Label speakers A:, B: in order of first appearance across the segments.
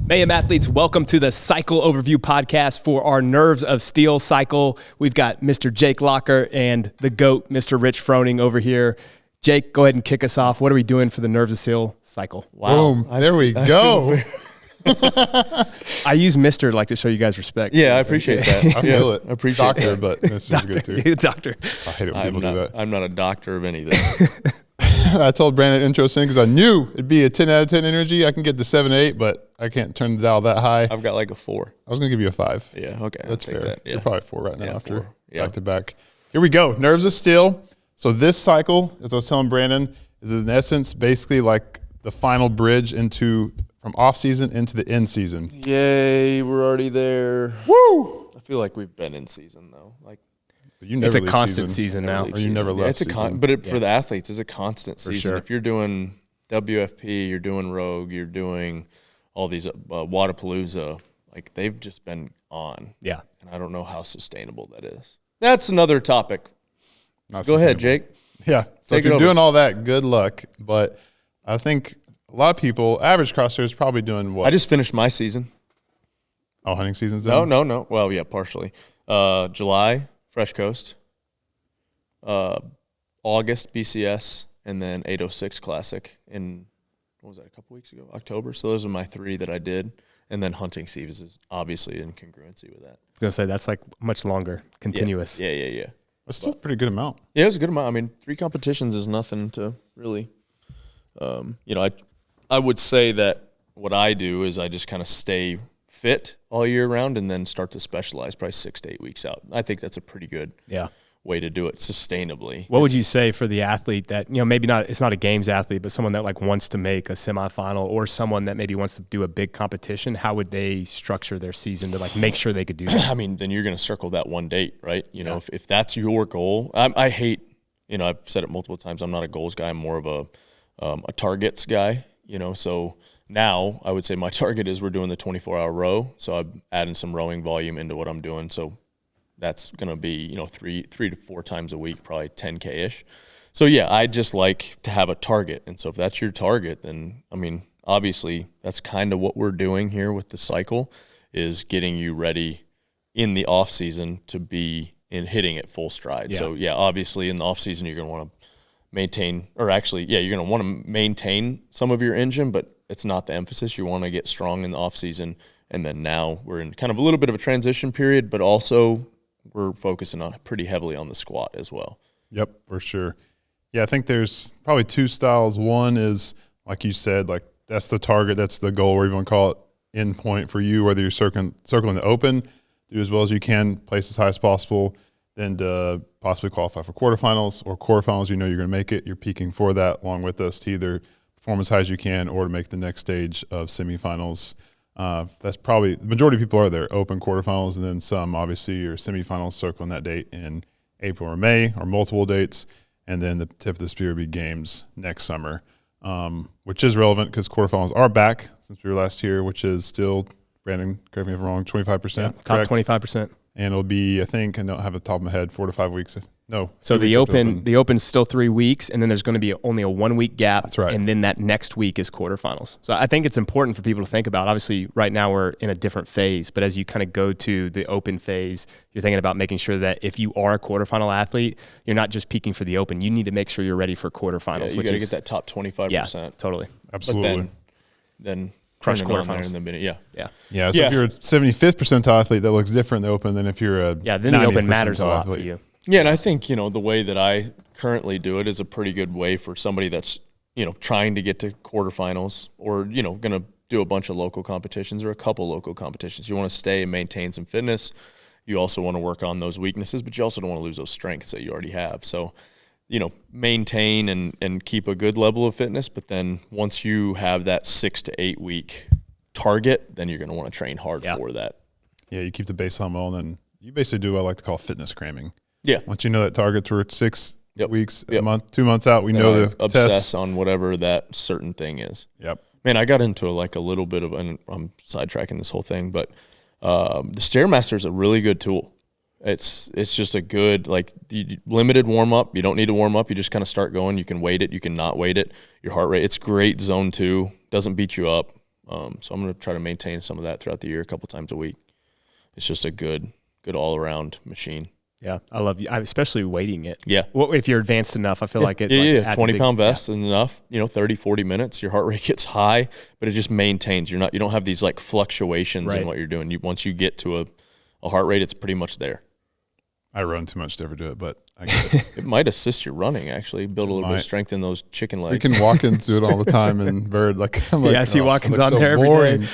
A: Mayhem athletes, welcome to the Cycle Overview podcast for our Nerves of Steel cycle. We've got Mr. Jake Locker and the GOAT, Mr. Rich Froning over here. Jake, go ahead and kick us off. What are we doing for the Nerves of Steel cycle?
B: Wow. Boom. There we go.
A: I use Mr. to like to show you guys respect.
C: Yeah, I appreciate that.
B: I feel it.
C: I appreciate
B: Doctor,
C: that.
B: but Mr's good too.
A: Doctor.
B: I hate it when people do that.
C: I'm not a doctor of anything.
B: I told Brandon intro thing because I knew it'd be a 10 out of 10 energy. I can get to 7, 8, but I can't turn the dial that high.
C: I've got like a 4.
B: I was going to give you a 5.
C: Yeah, okay.
B: That's fair.
C: That, yeah.
B: You're probably 4 right now after
C: 4. Yeah.
B: back to back. Here we go. Nerves of Steel. So this cycle, as I was telling Brandon, is in essence basically like the final bridge from off season into the end season.
C: Yay, we're already there.
B: Woo!
C: I feel like we've been in season though. Like
A: it's a constant season now.
B: Or you never left season.
C: For the athletes, it's a constant season.
A: Sure.
C: If you're doing WFP, you're doing Rogue, you're doing all these Wadapalooza, like they've just been on.
A: Yeah.
C: And I don't know how sustainable that is. That's another topic.
B: Not
C: Go ahead, Jake.
B: Yeah. So if you're doing all that, good luck. But I think a lot of people, average CrossFitter is probably doing what?
C: I just finished my season.
B: Oh, hunting season's done?
C: No. Well, yeah, partially. July, Fresh Coast. August, BCS, and then 806 Classic in, what was that, a couple weeks ago? October. So those are my 3 that I did. And then hunting season is obviously in congruency with that.
A: I was going to say, that's like much longer, continuous.
C: Yeah.
B: That's still a pretty good amount.
C: Yeah, it was a good amount. I mean, 3 competitions is nothing to really, I would say that what I do is I just kind of stay fit all year round and then start to specialize probably 6 to 8 weeks out. I think that's a pretty good way to do it sustainably.
A: What would you say for the athlete that, maybe not, it's not a games athlete, but someone that like wants to make a semifinal or someone that maybe wants to do a big competition? How would they structure their season to like make sure they could do that?
C: I mean, then you're going to circle that one date, right? If that's your goal, I hate, I've said it multiple times, I'm not a goals guy. I'm more of a targets guy, so now I would say my target is we're doing the 24-hour row. So I'm adding some rowing volume into what I'm doing. So that's going to be, 3 to 4 times a week, probably 10K-ish. So, yeah, I just like to have a target. And so if that's your target, then, obviously that's kind of what we're doing here with the cycle is getting you ready in the off season to be in hitting it full stride. Yeah. So, yeah, obviously in the off season you're going to want to maintain – or actually, yeah, you're going to want to maintain some of your engine, but it's not the emphasis. You want to get strong in the off season. And then now we're in kind of a little bit of a transition period, but also – we're focusing on pretty heavily on the squat as well.
B: Yep, for sure. Yeah, I think there's probably 2 styles. One is, like you said, like that's the target, that's the goal, or you want to call it end point for you, whether you're circling the open, do as well as you can, place as high as possible, then to possibly qualify for quarterfinals or quarterfinals. You're going to make it. You're peaking for that along with us to either perform as high as you can or to make the next stage of semifinals. That's probably the majority of people are there, open quarterfinals, and then some obviously are semifinals circling that date in April or May or multiple dates, and then the tip of the spear would be games next summer, which is relevant because quarterfinals are back since we were last year, which is still, Brandon, correct me if I'm wrong, 25%.
A: Top 25%.
B: And it'll be, I think, I don't have it top of my head, 4 to 5 weeks. No.
A: So the open's still 3 weeks, and then there's going to be only a 1 week gap.
B: That's right.
A: And then that next week is quarterfinals. So I think it's important for people to think about. Obviously, right now we're in a different phase, but as you kind of go to the open phase, you're thinking about making sure that if you are a quarterfinal athlete, you're not just peaking for the open. You need to make sure you're ready for quarterfinals.
C: Yeah, you got to get that top 25%.
A: Yeah, totally.
B: Absolutely.
C: But then
A: crush quarterfinals
C: in the minute. Yeah.
B: So if you're a 75th percentile athlete, that looks different in the open than if you're a
A: then the open matters a lot athlete. For you.
C: Yeah, and I think, the way that I currently do it is a pretty good way for somebody that's, trying to get to quarterfinals or, going to do a bunch of local competitions or a couple local competitions. You want to stay and maintain some fitness. You also want to work on those weaknesses, but you also don't want to lose those strengths that you already have. So, maintain and keep a good level of fitness, but then once you have that 6 to 8 week target, then you're going to want to train hard for that.
B: Yeah, you keep the baseline well, and then you basically do what I like to call fitness cramming.
C: Yeah.
B: Once you know that targets were 6 weeks, a month, 2 months out, we know the
C: obsess
B: tests.
C: on whatever that certain thing is.
B: Yep.
C: Man, I got into a little bit of, and I'm sidetracking this whole thing, but the Stairmaster is a really good tool. It's just a good, limited warm up. You don't need to warm up. You just kind of start going. You can weight it. You can not weight it. Your heart rate, it's great zone 2. Doesn't beat you up. So I'm going to try to maintain some of that throughout the year, a couple times a week. It's just a good all around machine.
A: Yeah, I love you, especially weighting it.
C: Yeah.
A: Well, if you're advanced enough, I feel like it.
C: Yeah. 20-pound vest is enough. 30, 40 minutes. Your heart rate gets high, but it just maintains. You don't have these like fluctuations in what you're doing. Once you get to a heart rate, it's pretty much there.
B: I run too much to ever do it, but I get it.
C: It might assist your running, actually. Build a little bit of strength in those chicken legs.
B: You can walk into it all the time and bird.
A: I see Watkins on there every day.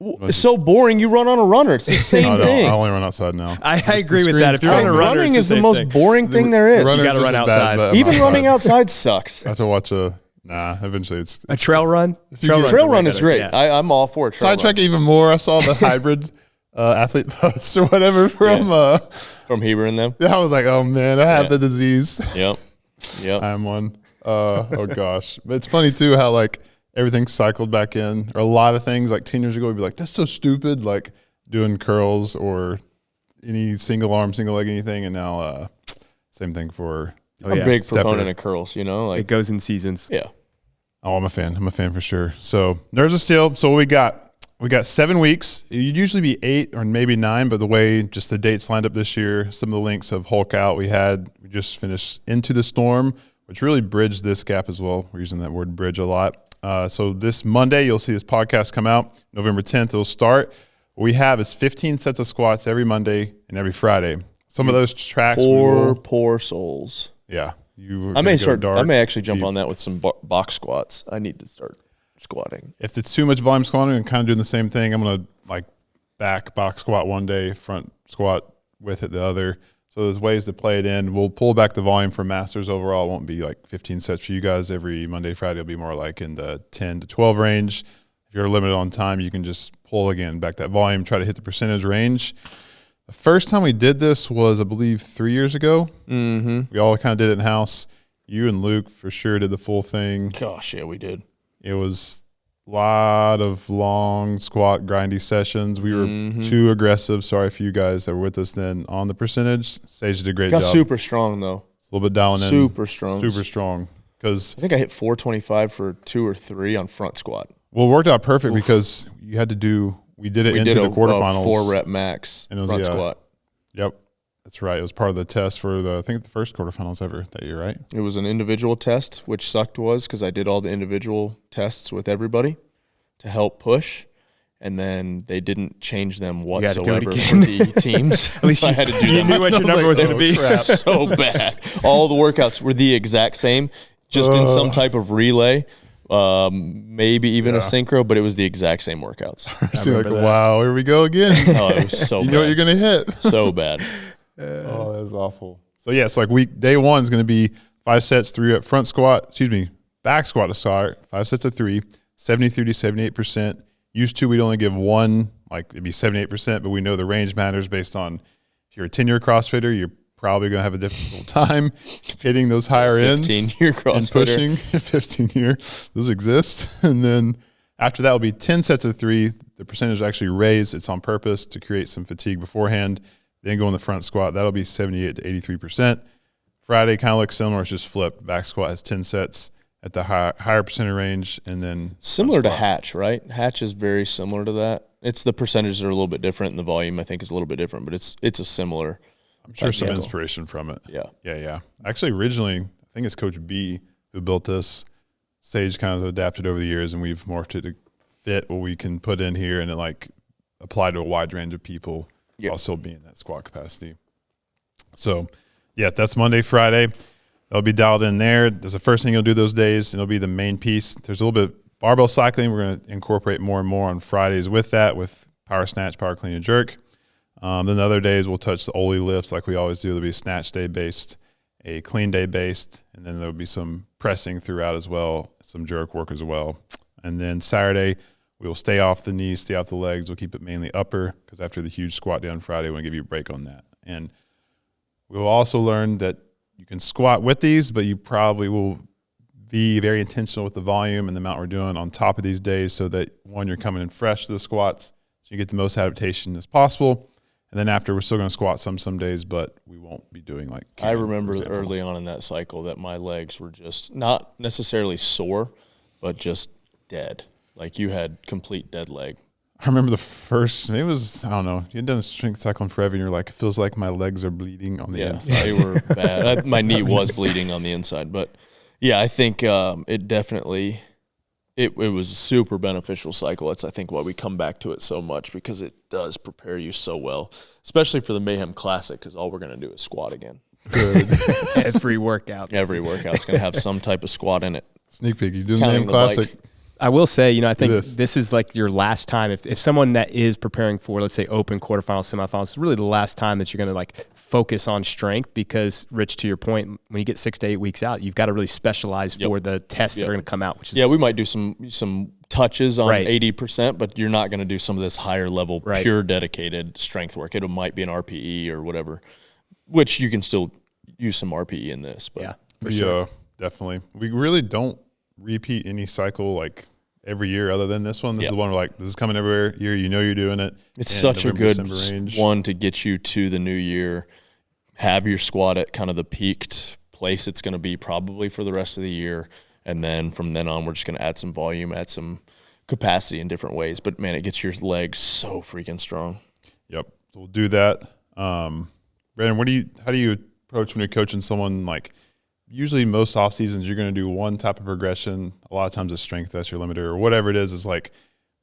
C: It's so boring. You run on a runner. It's the same thing.
B: I only run outside now.
A: I agree with that. If you're on a runner,
C: running is the most boring thing there is.
A: You got to run outside.
C: Even running outside sucks.
B: I have to watch eventually it's
A: a trail run.
C: Trail run is great. Yeah. I'm all for it.
B: Sidetrack even more. I saw the hybrid athlete post or whatever from
C: Heber and them.
B: Yeah, I was like, oh man, I have the disease.
C: Yep.
B: I'm one. Oh gosh, but it's funny too how like everything's cycled back in, or a lot of things like 10 years ago we'd be like, that's so stupid, like doing curls or any single arm, single leg, anything, and now same thing for.
C: I'm a big proponent of curls. Like
A: it goes in seasons.
C: Yeah.
B: Oh, I'm a fan for sure. So Nerds of Steel. So we got 7 weeks. It'd usually be 8 or maybe 9, but the way just the dates lined up this year, some of the links of Hulk out. We just finished Into the Storm, which really bridged this gap as well. We're using that word bridge a lot. So this Monday, you'll see this podcast come out. November 10th, it'll start. What we have is 15 sets of squats every Monday and every Friday. Some of those tracks.
C: Poor souls.
B: Yeah.
C: I may actually jump on that with some box squats. I need to start squatting.
B: If it's too much volume squatting and kind of doing the same thing, I'm going to like back box squat one day, front squat with it the other. So there's ways to play it in. We'll pull back the volume for masters overall. It won't be like 15 sets for you guys every Monday, Friday. It'll be more like in the 10 to 12 range. If you're limited on time, you can just pull again back that volume, try to hit the percentage range. The first time we did this was, I believe, 3 years ago.
C: Mm-hmm.
B: We all kind of did it in-house. You and Luke for sure did the full thing.
C: Gosh, yeah, we did.
B: It was a lot of long squat grindy sessions. We were too aggressive. Sorry for you guys that were with us then on the percentage. Sage did a great job.
C: Got super strong, though.
B: It's a little bit dialing in.
C: Super strong.
B: Because
C: I think I hit 425 for 2 or 3 on front squat.
B: Well, it worked out perfect because you had to do – we did into the quarterfinals.
C: 4-rep max
B: and it was,
C: front squat.
B: Yep. That's right. It was part of the test for I think the first quarterfinals ever that year, right?
C: It was an individual test, which sucked because I did all the individual tests with everybody to help push, and then they didn't change them whatsoever for the teams.
A: At least I had to do them. You knew what your number was going to be.
C: So bad. All the workouts were the exact same, just in some type of relay. Maybe even a synchro, but it was the exact same workouts.
B: I like, wow, here we go again.
C: Oh, it was so bad.
B: You know what you're going to hit.
C: So bad.
B: Oh, that was awful. So, yeah, it's like day one is going to be 5 sets, 3 at front squat, back squat to start, 5 sets of 3, 73 to 78%. Used to, we'd only give one, like it'd be 78%, but we know the range matters based on if you're a 10-year CrossFitter, you're probably going to have a difficult time hitting those higher ends
C: 15-year CrossFitter.
B: And pushing. 15-year, those exist. And then after that will be 10 sets of 3. The percentage is actually raised. It's on purpose to create some fatigue beforehand. Then go in the front squat. That'll be 78 to 83%. Friday kind of looks similar. It's just flipped. Back squat has 10 sets at the higher percentage range, and then
C: similar to Hatch, right? Hatch is very similar to that. It's the percentages are a little bit different, and the volume I think is a little bit different, but it's a similar.
B: I'm sure some inspiration from it.
C: Yeah.
B: Actually, originally, I think it's Coach B who built this. Sage kind of adapted over the years, and we've morphed it to fit what we can put in here and like apply to a wide range of people while still being that squat capacity. So, yeah, that's Monday, Friday. They'll be dialed in there. That's the first thing you'll do those days, and it'll be the main piece. There's a little bit of barbell cycling. We're going to incorporate more and more on Fridays with that, with power snatch, power clean, and jerk. Then the other days we'll touch the Oli lifts like we always do. There'll be a snatch day based, a clean day based, and then there'll be some pressing throughout as well, some jerk work as well. And then Saturday we will stay off the knees, stay off the legs. We'll keep it mainly upper because after the huge squat day on Friday, we'll give you a break on that. And we will also learn that you can squat with these, but you probably will be very intentional with the volume and the amount we're doing on top of these days so that, one, you're coming in fresh to the squats so you get the most adaptation as possible. And then after, we're still going to squat some days, but we won't be doing like
C: I remember early on in that cycle that my legs were just not necessarily sore, but just dead. Like you had complete dead leg.
B: I remember the first, maybe it was, I don't know, you'd done a strength cycling forever and you're like, it feels like my legs are bleeding on the inside.
C: They were bad. My knee was bleeding on the inside. But yeah, I think it definitely, it was a super beneficial cycle. That's, I think, why we come back to it so much, because it does prepare you so well, especially for the Mayhem Classic, because all we're going to do is squat again.
B: Good.
A: Every workout.
C: Every workout's going to have some type of squat in it.
B: Sneak peek, you do the Mayhem Classic.
A: I will say, I think this is like your last time. If someone that is preparing for, let's say, open, quarterfinals, semifinals, it's really the last time that you're going to like focus on strength, because, Rich, to your point, when you get 6 to 8 weeks out, you've got to really specialize for the tests that are going to come out. Which is,
C: we might do some touches on 80%, but you're not going to do some of this higher level, pure dedicated strength work. It might be an RPE or whatever, which you can still use some RPE in this. But
B: for sure. Definitely. We really don't repeat any cycle like every year other than this one. This is the one where like, this is coming every year. You know you're doing it.
C: It's such a good one to get you to the new year. Have your squat at kind of the peaked place it's going to be probably for the rest of the year. And then from then on, we're just going to add some volume, add some capacity in different ways. But, man, it gets your legs so freaking strong.
B: Yep. So we'll do that. Brandon, how do you approach when you're coaching someone? Like, usually most off seasons, you're going to do one type of progression. A lot of times it's strength, that's your limiter, or whatever it is like,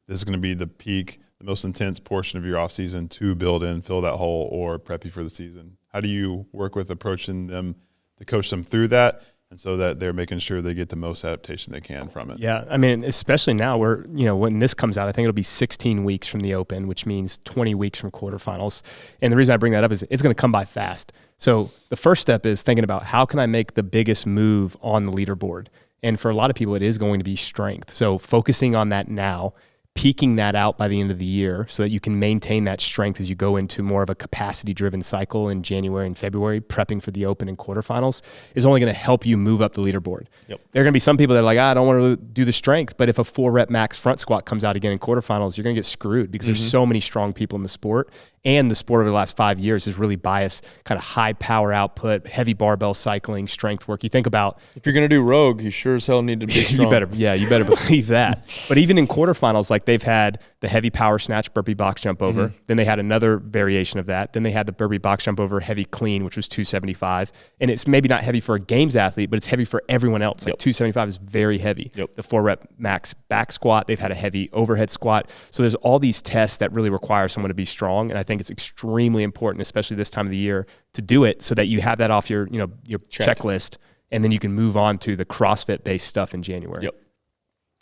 B: this is going to be the peak, the most intense portion of your off season to build in, fill that hole, or prep you for the season. How do you work with approaching them to coach them through that, and so that they're making sure they get the most adaptation they can from it?
A: Yeah, I mean, especially now where, when this comes out, I think it'll be 16 weeks from the Open, which means 20 weeks from quarterfinals. And the reason I bring that up is it's going to come by fast. So the first step is thinking about, how can I make the biggest move on the leaderboard? And for a lot of people, it is going to be strength. So focusing on that now, peaking that out by the end of the year so that you can maintain that strength as you go into more of a capacity-driven cycle in January and February, prepping for the Open and quarterfinals, is only going to help you move up the leaderboard. Yep. There are going to be some people that are like, I don't want to do the strength, but if a 4-rep max front squat comes out again in quarterfinals, you're going to get screwed, because there's so many strong people in the sport. And the sport over the last 5 years has really biased kind of high power output, heavy barbell cycling, strength work. You think about,
C: if you're going to do rogue, you sure as hell need to be strong.
A: you better believe that. But even in quarterfinals, like, they've had the heavy power snatch, burpee box jump over. Then they had another variation of that. Then they had the burpee box jump over heavy clean, which was 275. And it's maybe not heavy for a games athlete, but it's heavy for everyone else. Like 275 is very heavy. The 4-rep max back squat, they've had a heavy overhead squat. So there's all these tests that really require someone to be strong. And I think it's extremely important, especially this time of the year, to do it so that you have that off your checklist, and then you can move on to the CrossFit based stuff in January.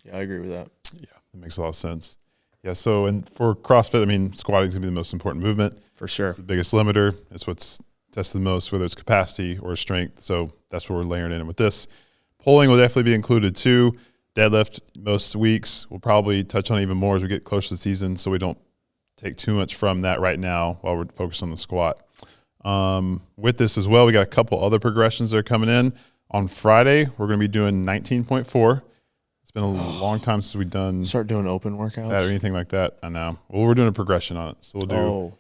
C: Yeah, I agree with that.
B: Yeah, that makes a lot of sense. Yeah, so and for CrossFit, I mean, squatting is going to be the most important movement.
A: For sure.
B: It's the biggest limiter. It's what's tested the most, whether it's capacity or strength. So that's what we're layering in with this. Pulling will definitely be included too. Deadlift most weeks. We'll probably touch on it even more as we get closer to the season, so we don't take too much from that right now while we're focused on the squat. With this as well, we got a couple other progressions that are coming in. On Friday, we're going to be doing 19.4. It's been a long time since we've done
C: start doing open workouts
B: that or anything like that. I know. Well, we're doing a progression on it. So we'll do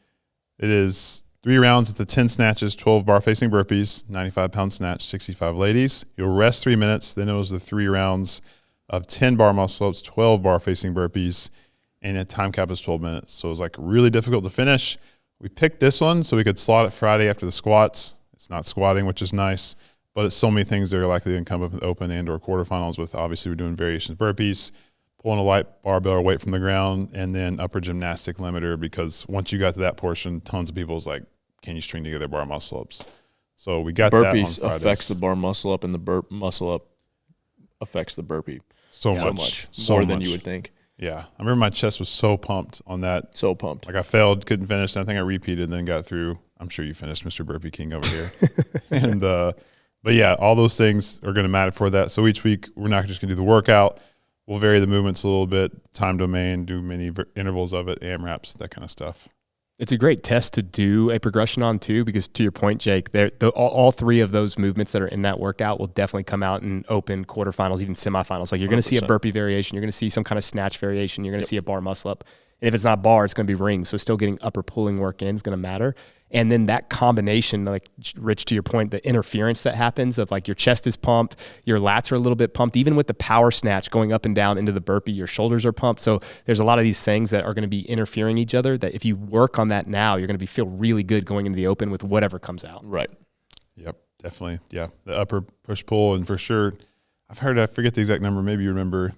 B: it is 3 rounds at the 10 snatches, 12 bar facing burpees, 95-pound snatch, 65 ladies. You'll rest 3 minutes. Then it was the 3 rounds of 10 bar muscle ups, 12 bar facing burpees, and a time cap is 12 minutes. So it was like really difficult to finish. We picked this one so we could slot it Friday after the squats. It's not squatting, which is nice, but it's so many things that are likely to come up in open and or quarterfinals with. Obviously, we're doing variations burpees, pulling a light barbell or weight from the ground, and then upper gymnastic limiter, because once you got to that portion, tons of people was like, can you string together bar muscle ups? So we got
C: burpees
B: that on Fridays.
C: Affects the bar muscle up, and the burp muscle up affects the burpee
B: so much
C: more than you would think.
B: Yeah. I remember my chest was so pumped on that.
C: So pumped.
B: Like I failed, couldn't finish. I think I repeated and then got through. I'm sure you finished, Mr. Burpee King over here. And but yeah, all those things are going to matter for that. So each week, we're not just going to do the workout. We'll vary the movements a little bit, time domain, do many intervals of it, AMRAPs, that kind of stuff.
A: It's a great test to do a progression on too, because to your point, Jake, all 3 of those movements that are in that workout will definitely come out in open, quarterfinals, even semifinals. Like you're going to see a burpee variation, you're going to see some kind of snatch variation, you're going to see a bar muscle up. And if it's not bar, it's going to be ring. So still getting upper pulling work in is going to matter. And then that combination, like Rich, to your point, the interference that happens of like your chest is pumped, your lats are a little bit pumped, even with the power snatch going up and down into the burpee, your shoulders are pumped. So there's a lot of these things that are going to be interfering each other that if you work on that now, you're going to feel really good going into the open with whatever comes out.
C: Right.
B: Yep, definitely. Yeah, the upper push-pull, and for sure, I forget the exact number, maybe you remember,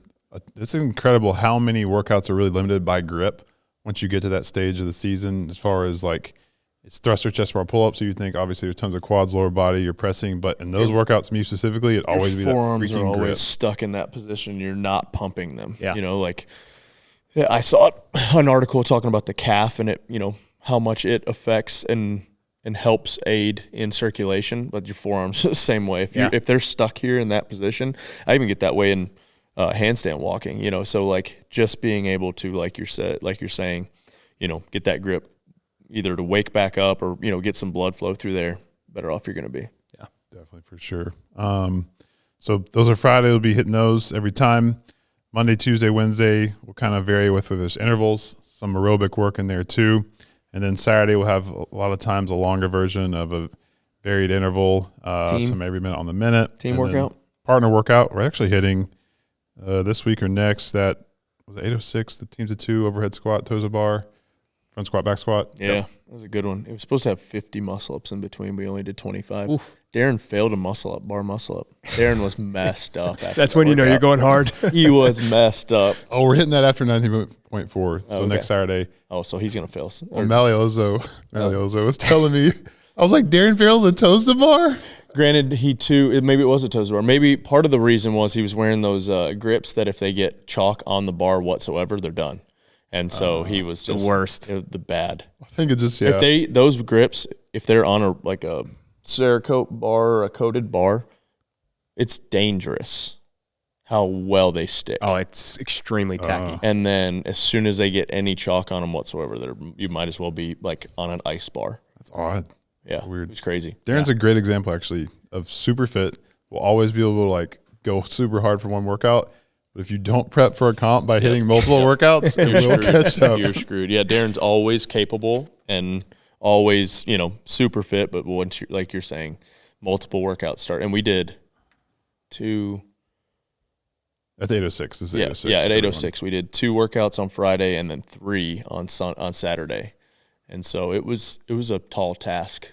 B: it's incredible how many workouts are really limited by grip once you get to that stage of the season as far as like it's thruster, chest bar, pull-up. So you think obviously there's tons of quads, lower body, you're pressing, but in those workouts, me specifically, it always be that
C: forearms
B: freaking
C: are always
B: grip.
C: stuck in that position. You're not pumping them.
A: Yeah.
C: You know, like I saw an article talking about the calf and it, you know, how much it affects and helps aid in circulation, but your forearms the same way. If they're stuck here in that position, I even get that way in handstand walking. You know, so like just being able to, like you're saying, you know, get that grip, either to wake back up or, you know, get some blood flow through there, better off you're going to be.
B: Yeah, definitely for sure. So those are Friday. We'll be hitting those every time. Monday, Tuesday, Wednesday, we'll kind of vary with there's intervals, some aerobic work in there too. And then Saturday, we'll have a lot of times a longer version of a varied interval, some every minute on the minute.
C: Team workout.
B: Partner workout. We're actually hitting this week or next that was 806, the teams of 2, overhead squat, toes to bar. Front squat, back squat.
C: Yeah, that was a good one. It was supposed to have 50 muscle-ups in between. We only did 25.
A: Oof.
C: Darren failed a bar muscle-up. Darren was messed up.
A: That's when you know you're going hard.
C: He was messed up.
B: Oh, we're hitting that after 19.4. So
C: okay.
B: Next Saturday.
C: Oh, so he's going to fail.
B: Well, Maliozo was telling me, I was like, Darren failed the toes to bar?
C: Granted, maybe it was a toes to bar. Maybe part of the reason was he was wearing those grips that if they get chalk on the bar whatsoever, they're done. And so he was just
A: the worst,
C: the bad.
B: I think it just,
C: If those grips, if they're on a Cerakote bar or a coated bar, it's dangerous how well they stick.
A: Oh, it's extremely tacky.
C: And then as soon as they get any chalk on them whatsoever, you might as well be like on an ice bar.
B: That's odd.
C: Yeah,
B: That's weird.
C: It's crazy.
B: Darren's a great example actually of super fit. Will always be able to like go super hard for one workout. But if you don't prep for a comp by hitting multiple workouts, it will catch up.
C: You're screwed. Yeah, Darren's always capable and always, you know, super fit. But once like you're saying, multiple workouts start. And we did 2.
B: At 806. This is 806.
C: Yeah, at 806. We did 2 workouts on Friday and then 3 on Saturday. And so it was a tall task.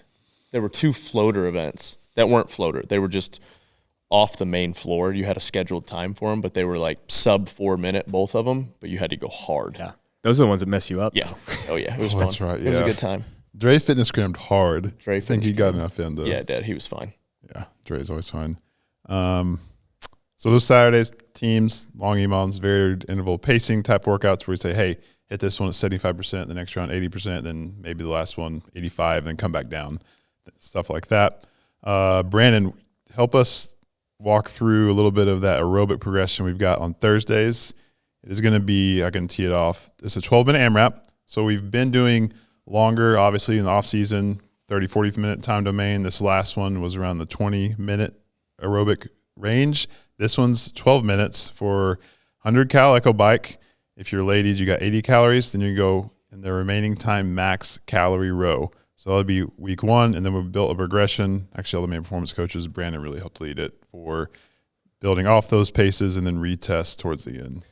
C: There were 2 floater events that weren't floater. They were just off the main floor. You had a scheduled time for them, but they were like sub 4 minute, both of them, but you had to go hard.
A: Yeah. Those are the ones that mess you up.
C: Yeah. Oh yeah. It was fun.
B: That's right. Yeah.
C: It was a good time.
B: Dre fitness crammed hard.
C: Dre
B: I think he got enough in to.
C: Yeah, Dad, he was fine.
B: Yeah. Dre's always fine. So those Saturdays, teams, long EMOMs, varied interval pacing type workouts where we say, hey, hit this one at 75%, the next round 80%, then maybe the last one 85%, then come back down, stuff like that. Brandon, help us walk through a little bit of that aerobic progression we've got on Thursdays. It is going to be, I can tee it off, it's a 12-minute AMRAP. So we've been doing longer, obviously, in the off-season, 30, 40-minute time domain. This last one was around the 20-minute aerobic range. This one's 12 minutes for 100-cal echo bike. If you're ladies, you got 80 calories. Then you go in the remaining time max calorie row. So that'll be week 1, and then we've built a progression. Actually, all the main performance coaches, Brandon really helped lead it for building off those paces and then retest towards the end.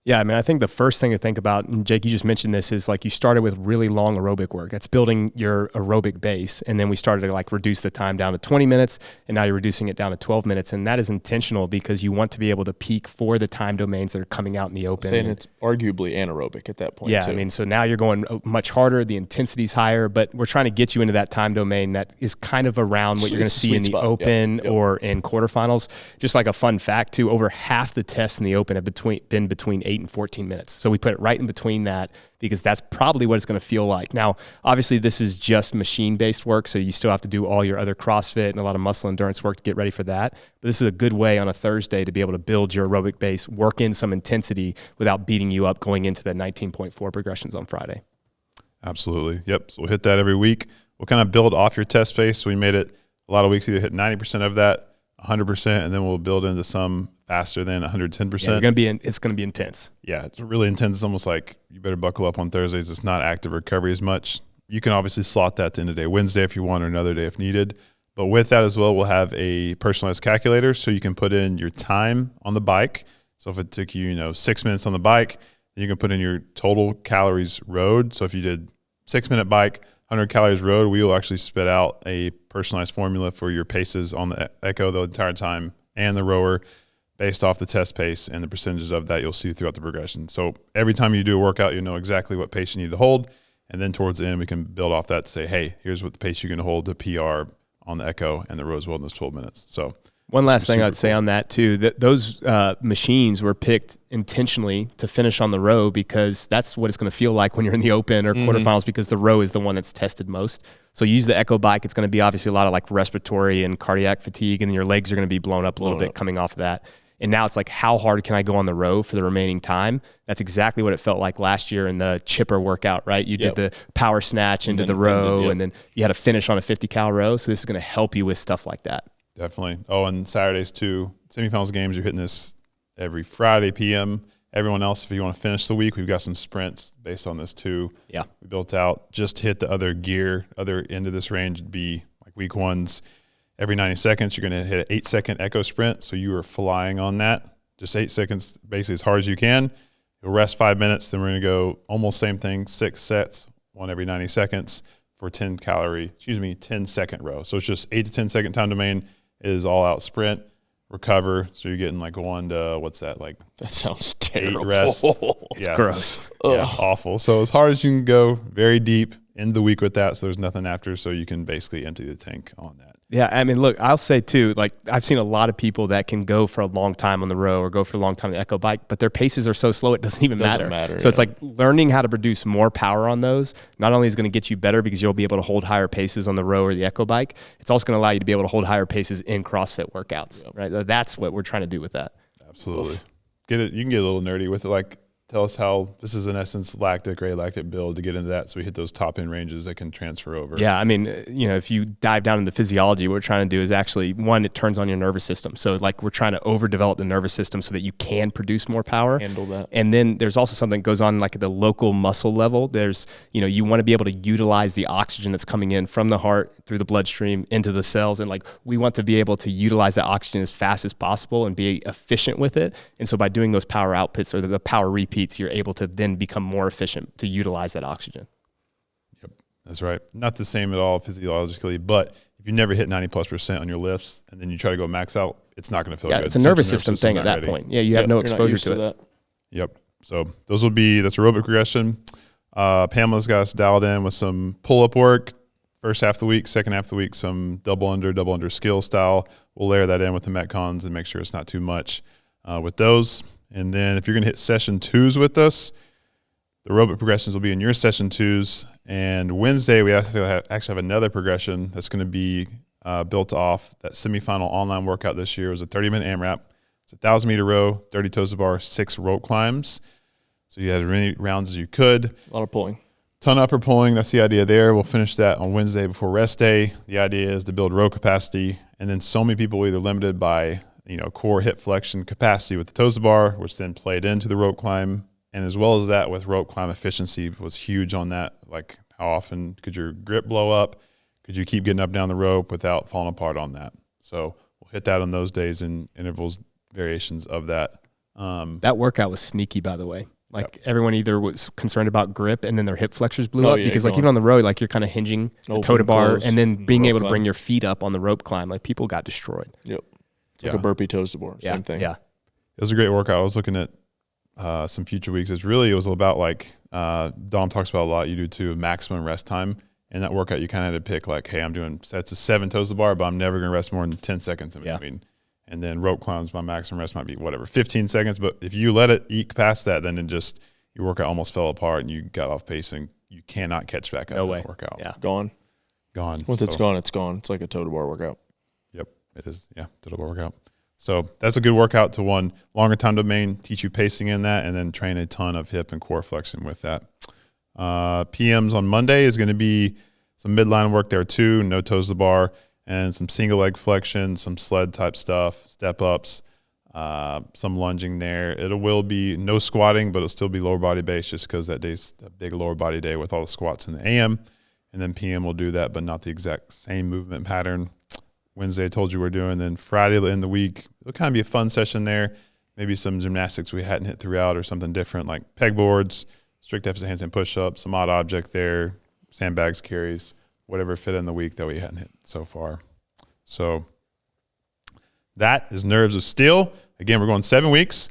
A: Yeah, I mean, I think the first thing to think about, and Jake, you just mentioned this, is like you started with really long aerobic work. That's building your aerobic base. And then we started to like reduce the time down to 20 minutes, and now you're reducing it down to 12 minutes. And that is intentional because you want to be able to peak for the time domains that are coming out in the open.
C: Saying it's arguably anaerobic at that point,
A: yeah,
C: too.
A: I mean, so now you're going much harder, the intensity's higher, but we're trying to get you into that time domain that is kind of around what you're going to see in the open or in quarterfinals. Just like a fun fact, too, over half the tests in the open have been between 8 and 14 minutes. So we put it right in between that because that's probably what it's going to feel like. Now, obviously, this is just machine-based work, so you still have to do all your other CrossFit and a lot of muscle endurance work to get ready for that. But this is a good way on a Thursday to be able to build your aerobic base, work in some intensity without beating you up going into the 19.4 progressions on Friday.
B: Absolutely. Yep. So we'll hit that every week. We'll kind of build off your test pace. So we made it a lot of weeks either hit 90% of that, 100%, and then we'll build into some faster than 110%.
A: Yeah, it's going to be intense.
B: Yeah, it's really intense. It's almost like you better buckle up on Thursdays. It's not active recovery as much. You can obviously slot that to end of day Wednesday if you want, or another day if needed. But with that as well, we'll have a personalized calculator, so you can put in your time on the bike. So if it took you, 6 minutes on the bike, then you can put in your total calories rode. So if you did 6-minute bike, 100 calories rode, we will actually spit out a personalized formula for your paces on the Echo the entire time and the rower based off the test pace and the percentages of that you'll see throughout the progression. So every time you do a workout, you know exactly what pace you need to hold. And then towards the end, we can build off that to say, hey, here's what the pace you're going to hold to PR on the Echo and the Rose Wilderness 12 minutes. So
A: one last thing I'd say on that too, that those machines were picked intentionally to finish on the row because that's what it's going to feel like when you're in the open or quarterfinals, because the row is the one that's tested most. So you use the Echo bike, it's going to be obviously a lot of like respiratory and cardiac fatigue, and your legs are going to be blown up a little bit coming off of that. And now it's like, how hard can I go on the row for the remaining time? That's exactly what it felt like last year in the chipper workout, right? You did the power snatch into the row, and then you had to finish on a 50-cal row. So this is going to help you with stuff like that.
B: Definitely. Oh, and Saturdays too. Semifinals games, you're hitting this every Friday p.m. Everyone else, if you want to finish the week, we've got some sprints based on this too.
A: Yeah.
B: We built out just to hit the other gear, other end of this range would be like week ones. Every 90 seconds, you're going to hit an 8-second Echo sprint. So you are flying on that. Just 8 seconds, basically as hard as you can. You'll rest 5 minutes. Then we're going to go almost same thing, 6 sets, one every 90 seconds for 10-second row. So it's just 8 to 10 second time domain. It is all out sprint, recover. So you're getting like 1 to, what's that? Like
C: that sounds terrible.
B: 8 rests.
A: It's gross.
B: Yeah, awful. So as hard as you can go, very deep, end the week with that. So there's nothing after. So you can basically empty the tank on that.
A: Yeah, I mean, look, I'll say too, like I've seen a lot of people that can go for a long time on the row or go for a long time on the Echo bike, but their paces are so slow it doesn't even matter. So it's like learning how to produce more power on those not only is going to get you better because you'll be able to hold higher paces on the row or the Echo bike, it's also going to allow you to be able to hold higher paces in CrossFit workouts, right? That's what we're trying to do with that.
B: Absolutely. You can get a little nerdy with it, like tell us how this is in essence lactic or alactic build to get into that, so we hit those top end ranges that can transfer over.
A: Yeah, I mean, if you dive down into physiology, what we're trying to do is actually, one, it turns on your nervous system. So like we're trying to overdevelop the nervous system so that you can produce more power.
C: Handle that.
A: And then there's also something that goes on like at the local muscle level. There's, you want to be able to utilize the oxygen that's coming in from the heart through the bloodstream into the cells. And like we want to be able to utilize that oxygen as fast as possible and be efficient with it. And so by doing those power outputs or the power repeats, you're able to then become more efficient to utilize that oxygen.
B: Yep, that's right. Not the same at all physiologically, but if you never hit 90+% on your lifts and then you try to go max out, it's not going to feel good.
A: It's a nervous system thing at that point. Yeah, you have no exposure to it.
B: Yep. So that's aerobic regression. Pamela's got us dialed in with some pull-up work. First half of the week, second half of the week, some double under skill style. We'll layer that in with the Metcons and make sure it's not too much with those. And then if you're going to hit session 2s with us, the aerobic progressions will be in your session 2s. And Wednesday, we actually have another progression that's going to be built off that semifinal online workout this year. It was a 30-minute AMRAP. It's a 1,000-meter row, 30 toes to bar, 6 rope climbs. So you had as many rounds as you could.
C: A lot of pulling.
B: Ton of upper pulling. That's the idea there. We'll finish that on Wednesday before rest day. The idea is to build row capacity. And then so many people are either limited by core hip flexion capacity with the toes to bar, which then played into the rope climb. And as well as that with rope climb efficiency was huge on that. Like how often could your grip blow up? Could you keep getting up down the rope without falling apart on that? So we'll hit that on those days in intervals, variations of that.
A: That workout was sneaky, by the way. Like everyone either was concerned about grip and then their hip flexors blew up because like even on the road, like you're kind of hinging the toe to bar and then being able to bring your feet up on the rope climb. Like people got destroyed.
C: Yep. It's like a burpee toes to bar. Same thing.
A: Yeah.
B: It was a great workout. I was looking at some future weeks. It was about like Dom talks about a lot. You do too, maximum rest time. In that workout, you kind of had to pick like, hey, I'm doing sets of 7 toes to bar, but I'm never going to rest more than 10 seconds in between. And then rope climbs, my maximum rest might be 15 seconds. But if you let it eke past that, then your workout almost fell apart and you got off pace and you cannot catch back up.
A: No way.
B: Workout.
C: Yeah. Gone. Once it's gone, it's gone. It's like a toe to bar workout.
B: Yep, it is. Yeah, toe to bar workout. So that's a good workout to one longer time domain, teach you pacing in that, and then train a ton of hip and core flexion with that. PMs on Monday is going to be some midline work there too, no toes to bar. and some single leg flexion, some sled type stuff, step ups, some lunging there. It will be no squatting, but it'll still be lower body based just because that day's a big lower body day with all the squats in the AM. And then PM will do that, but not the exact same movement pattern. Wednesday I told you we're doing. Then Friday in the week, it'll kind of be a fun session there. Maybe some gymnastics we hadn't hit throughout or something different like pegboards, strict deficit handstand push-ups, some odd object there, sandbags, carries, whatever fit in the week that we hadn't hit so far. So that is Nerves of Steel. Again, we're going 7 weeks.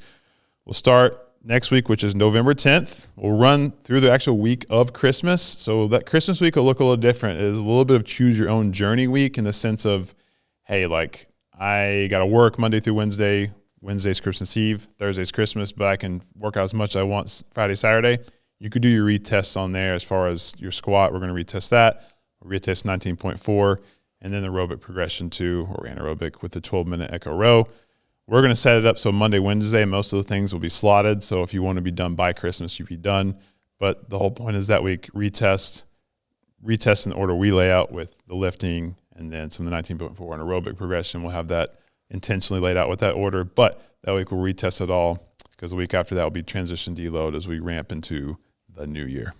B: We'll start next week, which is November 10th. We'll run through the actual week of Christmas. So that Christmas week will look a little different. It is a little bit of choose your own journey week in the sense of, hey, like I got to work Monday through Wednesday. Wednesday's Christmas Eve. Thursday's Christmas, but I can work out as much as I want Friday, Saturday. You could do your retests on there as far as your squat. We're going to retest that. We'll retest 19.4 and then the aerobic progression too, or anaerobic with the 12-minute echo row. We're going to set it up so Monday, Wednesday, most of the things will be slotted. So if you want to be done by Christmas, you'll be done. But the whole point is that week retest in the order we lay out with the lifting and then some of the 19.4 and aerobic progression. We'll have that intentionally laid out with that order. But that week we'll retest it all because the week after that will be transition deload as we ramp into the new year.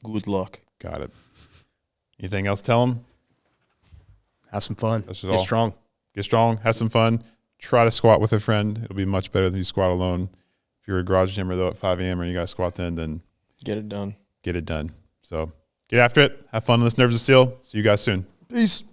C: Good luck.
B: Got it. Anything else? Tell them.
A: Have some fun.
B: Get
A: strong.
B: Get strong, have some fun, try to squat with a friend. It'll be much better than you squat alone. If you're a garage gymmer, though, at 5 a.m. and you got to squat then
C: get it done.
B: So get after it. Have fun on this Nerves of Steel. See you guys soon.
C: Peace.